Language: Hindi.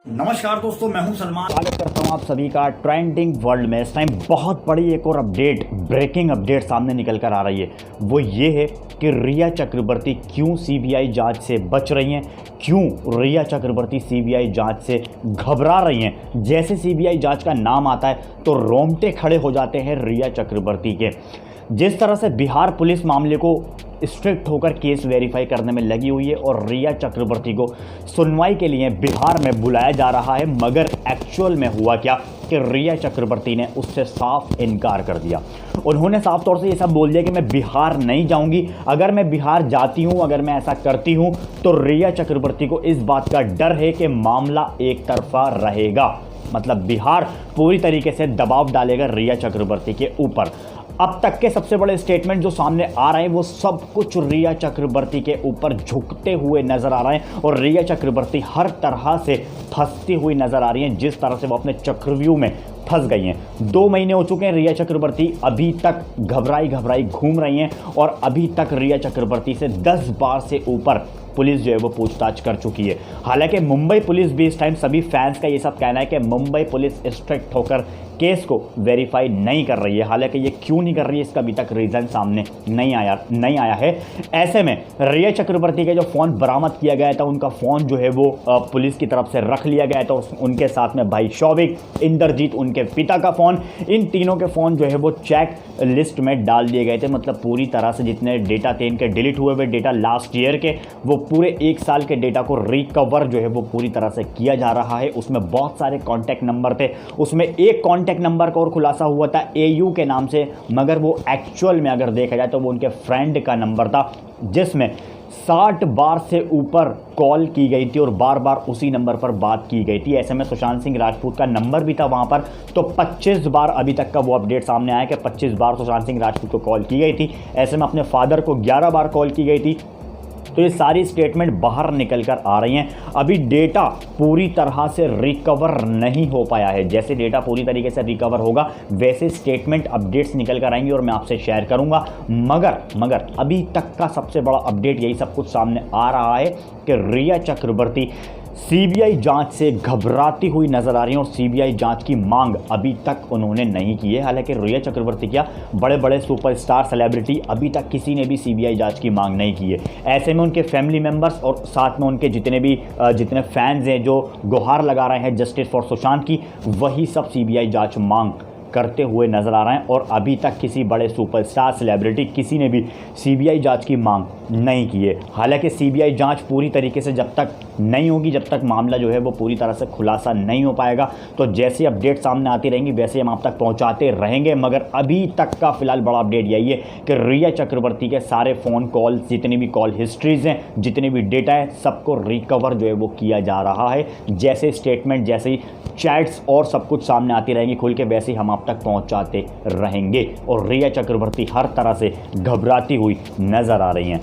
नमस्कार दोस्तों, मैं हूं सलमान। स्वागत करता हूं आप सभी का ट्रेंडिंग वर्ल्ड में। इस टाइम बहुत बड़ी एक और अपडेट, ब्रेकिंग अपडेट सामने निकल कर आ रही है। वो ये है कि रिया चक्रवर्ती क्यों सीबीआई जांच से बच रही हैं, क्यों रिया चक्रवर्ती सीबीआई जांच से घबरा रही हैं। जैसे सीबीआई जांच का नाम आता है तो रोंगटे खड़े हो जाते हैं रिया चक्रवर्ती के। जिस तरह से बिहार पुलिस मामले को स्ट्रिक्ट होकर केस वेरीफाई करने में लगी हुई है और रिया चक्रवर्ती को सुनवाई के लिए बिहार में बुलाया जा रहा है, मगर एक्चुअल में हुआ क्या कि रिया चक्रवर्ती ने उससे साफ इनकार कर दिया। उन्होंने साफ तौर से ये सब बोल दिया कि मैं बिहार नहीं जाऊंगी। अगर मैं बिहार जाती हूं, अगर मैं ऐसा करती हूं तो रिया चक्रवर्ती को इस बात का डर है कि मामला एक तरफा रहेगा। मतलब बिहार पूरी तरीके से दबाव डालेगा रिया चक्रवर्ती के ऊपर। अब तक के सबसे बड़े स्टेटमेंट जो सामने आ रहे हैं वो सब कुछ रिया चक्रवर्ती के ऊपर झुकते हुए नजर आ रहे हैं और रिया चक्रवर्ती हर तरह से फंसती हुई नजर आ रही हैं। जिस तरह से वो अपने चक्रव्यूह में फंस गई हैं। 2 महीने हो चुके हैं, रिया चक्रवर्ती अभी तक घबराई घूम रही हैं और अभी तक रिया चक्रवर्ती से 10 बार से ऊपर पुलिस जो है वो पूछताछ कर चुकी है। हालांकि मुंबई पुलिस भी इस टाइम, सभी फैंस का ये सब कहना है कि मुंबई पुलिस स्ट्रिक्ट होकर केस को वेरीफाई नहीं कर रही है। हालांकि ये क्यों नहीं कर रही है इसका अभी तक रीज़न सामने नहीं आया है। ऐसे में रिया चक्रवर्ती का जो फ़ोन बरामद किया गया था, उनका फ़ोन जो है वो पुलिस की तरफ से रख लिया गया था। उनके साथ में भाई शौविक, इंद्रजीत, उनके पिता का फ़ोन, इन तीनों के फ़ोन जो है वो चेक लिस्ट में डाल दिए गए थे। मतलब पूरी तरह से जितने डेटा थे इनके डिलीट हुए डेटा लास्ट ईयर के, वो पूरे 1 साल के डेटा को रिकवर जो है वो पूरी तरह से किया जा रहा है। उसमें बहुत सारे कॉन्टैक्ट नंबर थे। उसमें एक कॉन्टैक्ट नंबर का और खुलासा हुआ था AU के नाम से, मगर वो एक्चुअल में अगर देखा जाए तो वो उनके फ्रेंड का नंबर था, जिसमें 60 बार से ऊपर कॉल की गई थी और बार बार उसी नंबर पर बात की गई थी। ऐसे में सुशांत सिंह राजपूत का नंबर भी था वहाँ पर। तो 25 बार अभी तक का वो अपडेट सामने आया कि 25 बार सुशांत सिंह राजपूत को कॉल की गई थी। ऐसे में अपने फादर को 11 बार कॉल की गई थी। तो ये सारी स्टेटमेंट बाहर निकल कर आ रही हैं। अभी डेटा पूरी तरह से रिकवर नहीं हो पाया है। जैसे डेटा पूरी तरीके से रिकवर होगा वैसे स्टेटमेंट अपडेट्स निकल कर आएंगी और मैं आपसे शेयर करूंगा। मगर अभी तक का सबसे बड़ा अपडेट यही सब कुछ सामने आ रहा है कि रिया चक्रवर्ती सीबीआई जांच से घबराती हुई नजर आ रही है और सीबीआई जांच की मांग अभी तक उन्होंने नहीं की है। हालांकि रिया चक्रवर्ती क्या, बड़े बड़े सुपरस्टार सेलिब्रिटी, अभी तक किसी ने भी सीबीआई जांच की मांग नहीं की है। ऐसे में उनके फैमिली मेंबर्स और साथ में उनके जितने फैंस हैं जो गुहार लगा रहे हैं जस्टिस फॉर सुशांत की, वही सब सीबीआई जांच मांग करते हुए नजर आ रहे हैं। और अभी तक किसी बड़े सुपरस्टार सेलिब्रिटी, किसी ने भी सीबीआई जांच की मांग नहीं की है। हालांकि सीबीआई जांच पूरी तरीके से जब तक नहीं होगी, जब तक मामला जो है वो पूरी तरह से खुलासा नहीं हो पाएगा, तो जैसे अपडेट सामने आती रहेंगी वैसे हम आप तक पहुंचाते रहेंगे। मगर अभी तक का फिलहाल बड़ा अपडेट यही है कि रिया चक्रवर्ती के सारे फ़ोन कॉल, जितनी भी कॉल हिस्ट्रीज़ हैं, जितने भी डेटा है, सबको रिकवर जो है वो किया जा रहा है। जैसे स्टेटमेंट, जैसे ही चैट्स और सब कुछ सामने आती रहेंगी खुल के, वैसे ही हम आप तक पहुंचाते रहेंगे। और रिया चक्रवर्ती हर तरह से घबराती हुई नजर आ रही हैं।